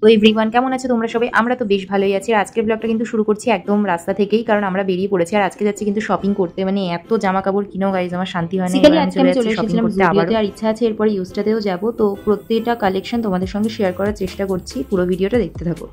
তো এভরিওয়ান কেমন আছো তোমরা সবাই? আমরা তো বেশ ভালোই আছি। আর আজকের ব্লগটা কিন্তু শুরু করছি একদম রাস্তা থেকেই, কারণ আমরা বেরিয়ে পড়েছি। আর আজকে যাচ্ছি কিন্তু শপিং করতে। মানে এত জামা কাপড় কিনো গাইজ, আমার শান্তি হয় না। এবার আজকে আমি চলে শপিং এসেছিলাম করতে আবার। জুডিওতে, আর ইচ্ছা আছে এরপরে ইউজটাতেও যাব। তো প্রত্যেকটা কালেকশন তোমাদের সঙ্গে শেয়ার করার চেষ্টা করছি, পুরো ভিডিওটা দেখতে থাকো।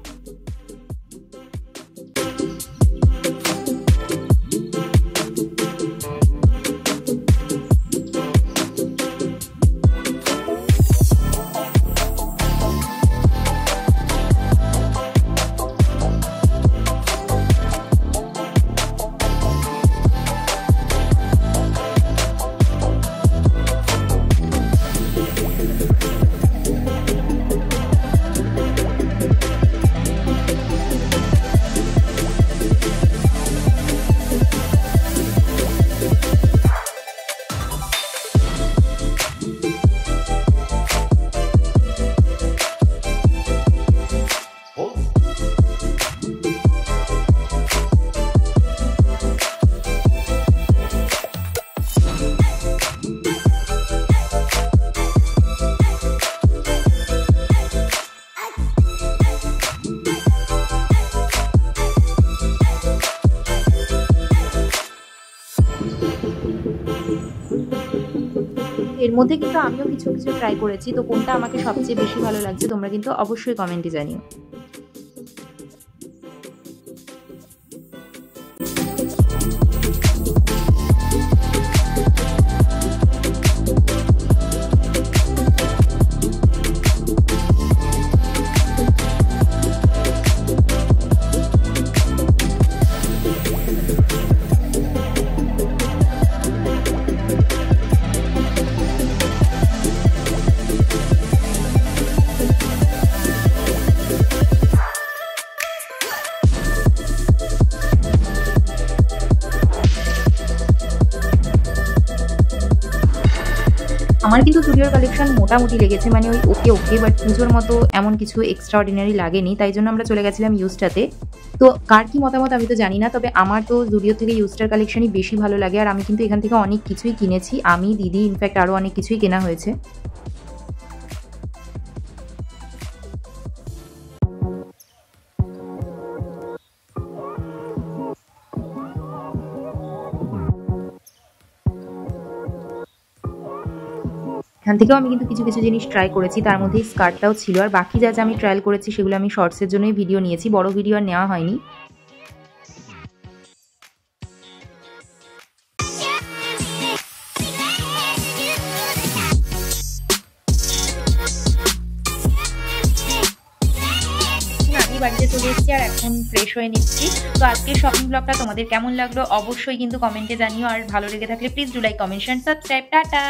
এর মধ্যে কিন্তু আমিও কিছু কিছু ট্রাই করেছি। তো কোনটা আমাকে সবচেয়ে বেশি ভালো লাগছে তোমরা কিন্তু অবশ্যই কমেন্টে জানিও। আমার কিন্তু জুডিওর কালেকশন মোটামুটি লেগেছে, মানে ওই ওকে ওকে, বাট পুজোর মতো এমন কিছু এক্সট্রা অর্ডিনারি লাগেনি। তাই জন্য আমরা চলে গেছিলাম ইউজটাতে। তো কার কি মতামত আমি তো জানি না, তবে আমার তো জুডিও থেকে ইউজটার কালেকশনই বেশি ভালো লাগে। আর আমি কিন্তু এখান থেকে অনেক কিছুই কিনেছি, আমি, দিদি, ইনফ্যাক্ট আরও অনেক কিছুই কেনা হয়েছে। এখান থেকেও আমি কিন্তু কিছু কিছু জিনিস ট্রাই করেছি, তার মধ্যে স্কার্টটাও ছিল। আর বাকি যা যা আমি ট্রায়াল করেছি সেগুলো আমি শর্টসের জন্যই ভিডিও নিয়েছি, বড় ভিডিও আর নেওয়া হয়নি। আমি বাড়িতে চলে এসেছি আর এখন ফ্রেশ হয়ে নিচ্ছি। তো আজকের শপিং ব্লগটা তোমাদের কেমন লাগলো অবশ্যই কিন্তু কমেন্টে জানিও। আর ভালো লেগে থাকলে please do like, comment, subscribe. Tata.